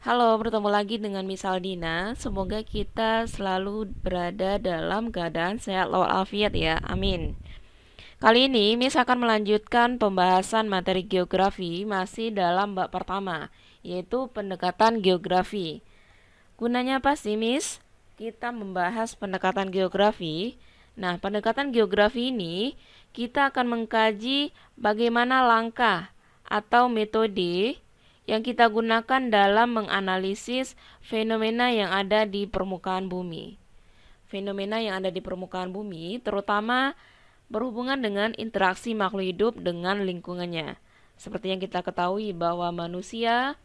Halo, bertemu lagi dengan Miss Aldina. Semoga kita selalu berada dalam keadaan sehat walafiat ya. Amin. Kali ini Miss akan melanjutkan pembahasan materi geografi masih dalam bab pertama, yaitu pendekatan geografi. Gunanya apa sih, Miss? Kita membahas pendekatan geografi. Nah, pendekatan geografi ini kita akan mengkaji bagaimana langkah atau metode yang kita gunakan dalam menganalisis fenomena yang ada di permukaan bumi. Fenomena yang ada di permukaan bumi terutama berhubungan dengan interaksi makhluk hidup dengan lingkungannya. Seperti yang kita ketahui bahwa manusia,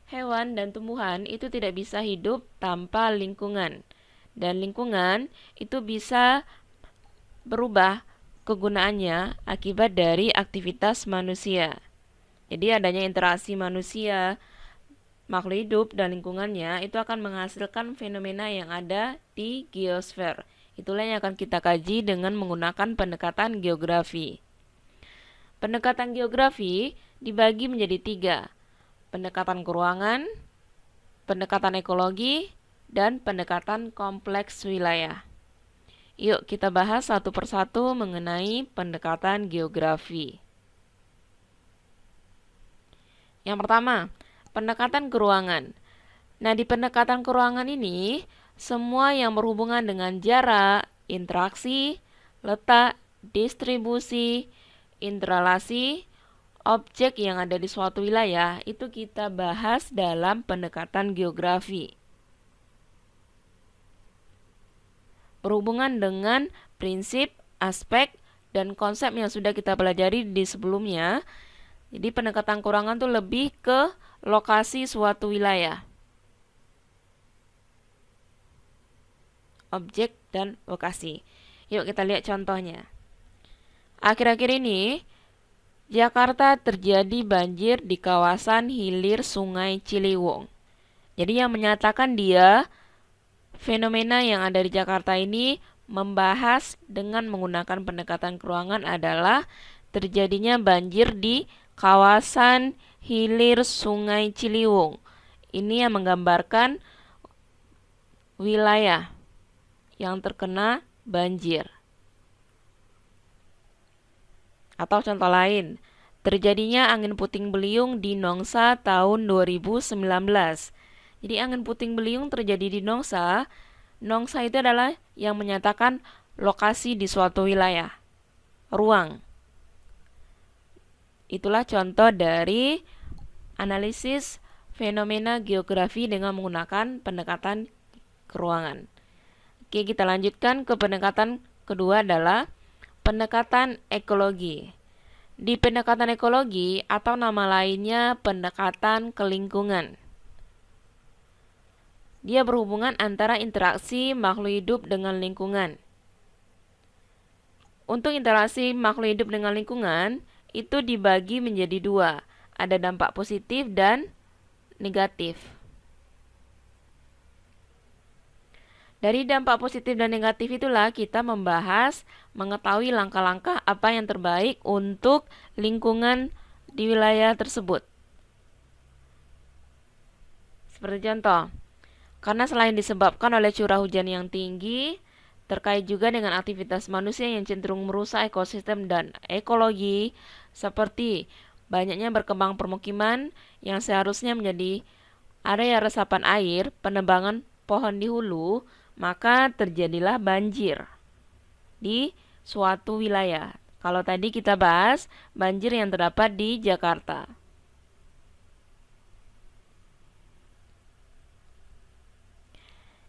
hewan, dan tumbuhan itu tidak bisa hidup tanpa lingkungan. Dan lingkungan itu bisa berubah kegunaannya akibat dari aktivitas manusia. Jadi adanya interaksi manusia, makhluk hidup, dan lingkungannya itu akan menghasilkan fenomena yang ada di geosfer. Itulah yang akan kita kaji dengan menggunakan pendekatan geografi. Pendekatan geografi dibagi menjadi tiga: pendekatan keruangan, pendekatan ekologi, dan pendekatan kompleks wilayah. Yuk kita bahas satu persatu mengenai pendekatan geografi. Yang pertama, pendekatan keruangan. Nah, di pendekatan keruangan ini, semua yang berhubungan dengan jarak, interaksi, letak, distribusi, interrelasi, objek yang ada di suatu wilayah, itu kita bahas dalam pendekatan geografi. Berhubungan dengan prinsip, aspek, dan konsep yang sudah kita pelajari di sebelumnya. Jadi pendekatan keruangan itu lebih ke lokasi suatu wilayah, objek, dan lokasi. Yuk kita lihat contohnya. Akhir-akhir ini, Jakarta terjadi banjir di kawasan hilir Sungai Ciliwung. Jadi yang menyatakan dia fenomena yang ada di Jakarta ini membahas dengan menggunakan pendekatan keruangan adalah terjadinya banjir di kawasan hilir Sungai Ciliwung. Ini yang menggambarkan wilayah yang terkena banjir. Atau contoh lain, terjadinya angin puting beliung di Nongsa tahun 2019. Jadi angin puting beliung terjadi di Nongsa. Nongsa itu adalah yang menyatakan lokasi di suatu wilayah, ruang. Itulah contoh dari analisis fenomena geografi dengan menggunakan pendekatan keruangan. Oke, kita lanjutkan ke pendekatan kedua adalah pendekatan ekologi. Di pendekatan ekologi atau nama lainnya pendekatan kelingkungan, dia berhubungan antara interaksi makhluk hidup dengan lingkungan. Untuk interaksi makhluk hidup dengan lingkungan, itu dibagi menjadi dua. Ada dampak positif dan negatif. Dari dampak positif dan negatif itulah kita membahas mengetahui langkah-langkah apa yang terbaik untuk lingkungan di wilayah tersebut. Seperti contoh, karena selain disebabkan oleh curah hujan yang tinggi, terkait juga dengan aktivitas manusia yang cenderung merusak ekosistem dan ekologi, seperti banyaknya berkembang permukiman yang seharusnya menjadi area resapan air, penebangan pohon di hulu, maka terjadilah banjir di suatu wilayah. Kalau tadi kita bahas banjir yang terdapat di Jakarta.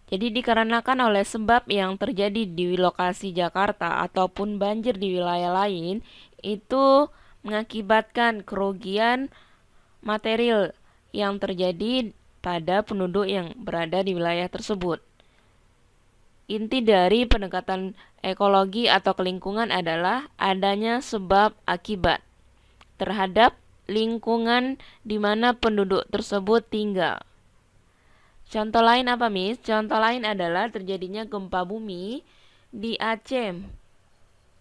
Jadi dikarenakan oleh sebab yang terjadi di lokasi Jakarta ataupun banjir di wilayah lain, itu mengakibatkan kerugian material yang terjadi pada penduduk yang berada di wilayah tersebut. Inti dari pendekatan ekologi atau kelingkungan adalah adanya sebab akibat terhadap lingkungan di mana penduduk tersebut tinggal. Contoh lain apa, Miss? Contoh lain adalah terjadinya gempa bumi di Aceh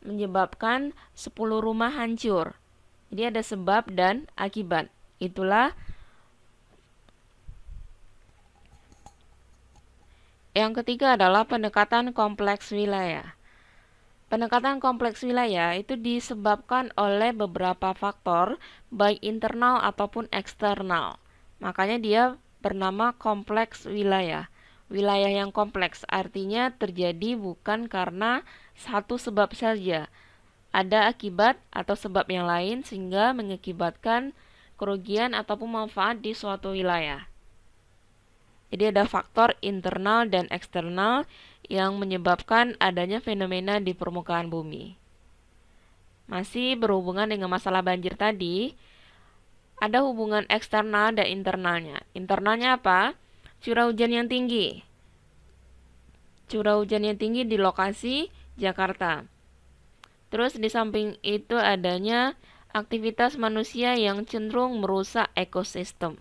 menyebabkan 10 rumah hancur. Jadi ada sebab dan akibat. Itulah Yang ketiga adalah pendekatan kompleks wilayah. Pendekatan kompleks wilayah itu disebabkan oleh beberapa faktor, baik internal ataupun eksternal. Makanya dia bernama kompleks wilayah. Wilayah yang kompleks artinya terjadi bukan karena satu sebab saja. Ada akibat atau sebab yang lain sehingga mengakibatkan kerugian ataupun manfaat di suatu wilayah. Jadi ada faktor internal dan eksternal yang menyebabkan adanya fenomena di permukaan bumi. Masih berhubungan dengan masalah banjir tadi, ada hubungan eksternal dan internalnya. Internalnya apa? Curah hujan yang tinggi. Curah hujan yang tinggi di lokasi Jakarta. Terus di samping itu adanya aktivitas manusia yang cenderung merusak ekosistem.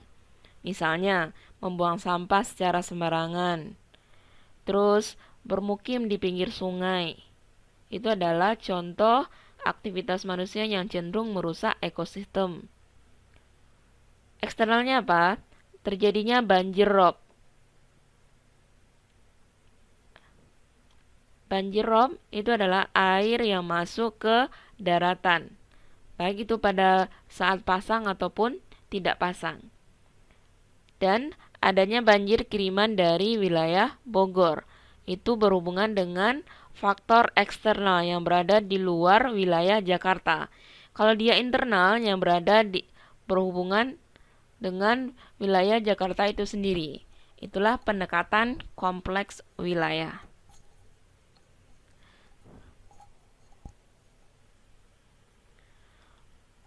Misalnya, membuang sampah secara sembarangan. Terus bermukim di pinggir sungai. Itu adalah contoh aktivitas manusia yang cenderung merusak ekosistem. Eksternalnya apa? Terjadinya banjir rob. Banjir rob itu adalah air yang masuk ke daratan, baik itu pada saat pasang ataupun tidak pasang. Dan adanya banjir kiriman dari wilayah Bogor. Itu berhubungan dengan faktor eksternal yang berada di luar wilayah Jakarta. Kalau dia internal yang berhubungan dengan wilayah Jakarta itu sendiri. Itulah pendekatan kompleks wilayah.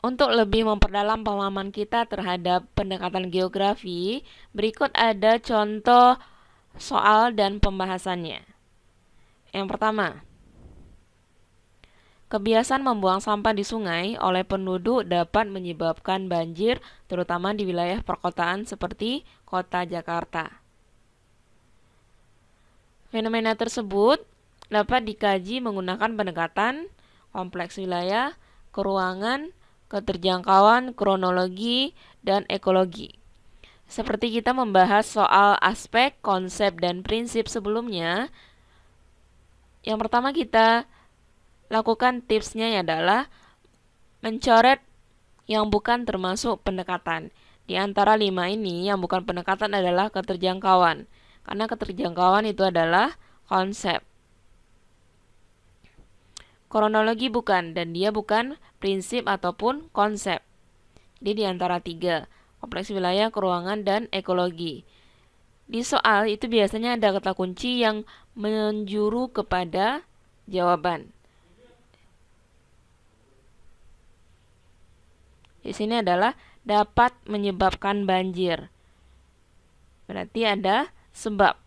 Untuk lebih memperdalam pemahaman kita terhadap pendekatan geografi, berikut ada contoh soal dan pembahasannya. Yang pertama, kebiasaan membuang sampah di sungai oleh penduduk dapat menyebabkan banjir, terutama di wilayah perkotaan seperti kota Jakarta. Fenomena tersebut dapat dikaji menggunakan pendekatan kompleks wilayah, keruangan, keterjangkauan, kronologi, dan ekologi. Seperti kita membahas soal aspek, konsep, dan prinsip sebelumnya, yang pertama kita lakukan tipsnya adalah mencoret yang bukan termasuk pendekatan. Di antara 5 ini, yang bukan pendekatan adalah keterjangkauan. Karena keterjangkauan itu adalah konsep. Kronologi bukan, dan dia bukan prinsip ataupun konsep. Jadi di antara 3, kompleks wilayah, keruangan, dan ekologi. Di soal itu biasanya ada kata kunci yang menjuru kepada jawaban. Di sini adalah dapat menyebabkan banjir. Berarti ada sebab.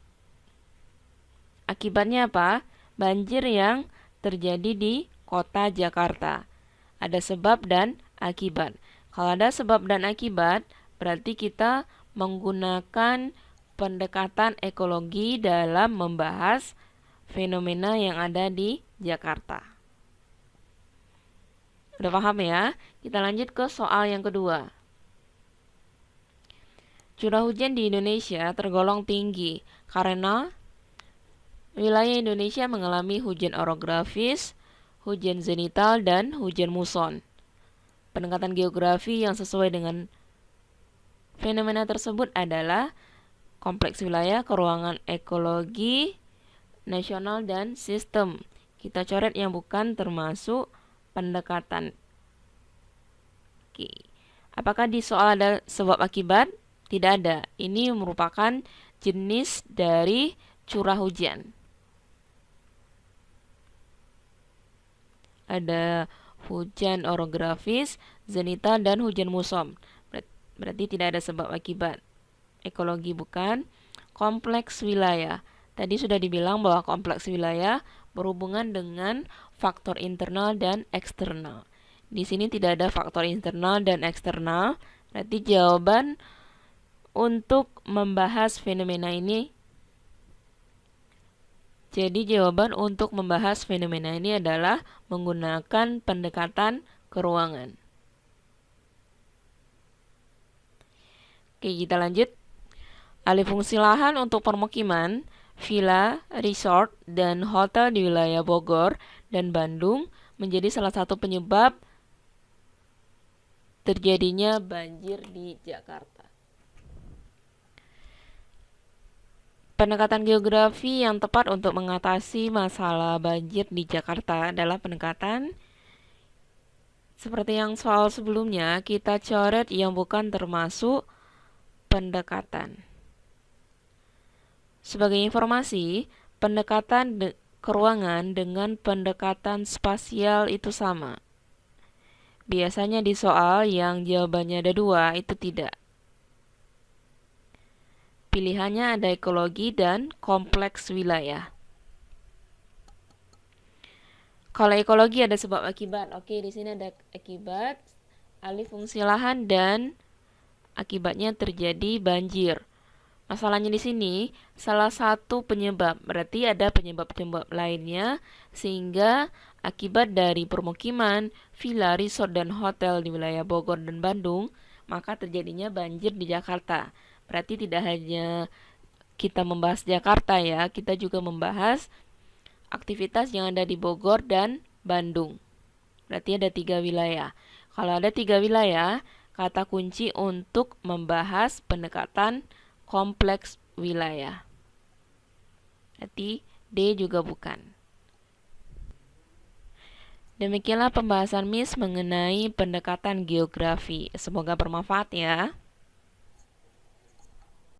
Akibatnya apa? Banjir yang terjadi di kota Jakarta. Ada sebab dan akibat. Kalau ada sebab dan akibat, berarti kita menggunakan pendekatan ekologi dalam membahas fenomena yang ada di Jakarta. Udah paham ya? Kita lanjut ke soal yang kedua. Curah hujan di Indonesia tergolong tinggi karena wilayah Indonesia mengalami hujan orografis, hujan zenital, dan hujan muson. Pendekatan geografi yang sesuai dengan fenomena tersebut adalah kompleks wilayah, keruangan, ekologi, nasional, dan sistem. Kita coret yang bukan termasuk pendekatan. Oke. Apakah di soal ada sebab akibat? Tidak ada. Ini merupakan jenis dari curah hujan. Ada hujan orografis, zenital, dan hujan muson. Berarti tidak ada sebab akibat. Ekologi bukan. Kompleks wilayah. Tadi sudah dibilang bahwa kompleks wilayah berhubungan dengan faktor internal dan eksternal. Di sini tidak ada faktor internal dan eksternal. Berarti jawaban untuk membahas fenomena ini adalah menggunakan pendekatan keruangan. Oke, kita lanjut. Alih fungsi lahan untuk permukiman villa, resort, dan hotel di wilayah Bogor dan Bandung menjadi salah satu penyebab terjadinya banjir di Jakarta. Pendekatan geografi yang tepat untuk mengatasi masalah banjir di Jakarta adalah pendekatan seperti yang soal sebelumnya, kita coret yang bukan termasuk pendekatan. Sebagai informasi, pendekatan ke ruangan dengan pendekatan spasial itu sama. Biasanya di soal yang jawabannya ada 2, itu tidak. Pilihannya ada ekologi dan kompleks wilayah. Kalau ekologi ada sebab akibat. Oke, di sini ada akibat, alih fungsi lahan dan akibatnya terjadi banjir. Masalahnya di sini salah satu penyebab, berarti ada penyebab-penyebab lainnya sehingga akibat dari permukiman, villa, resort, dan hotel di wilayah Bogor dan Bandung, maka terjadinya banjir di Jakarta. Berarti tidak hanya kita membahas Jakarta ya, kita juga membahas aktivitas yang ada di Bogor dan Bandung. Berarti ada 3 wilayah. Kalau ada 3 wilayah, kata kunci untuk membahas pendekatan kompleks wilayah. Berarti D juga bukan. Demikianlah pembahasan Miss mengenai pendekatan geografi. Semoga bermanfaat ya.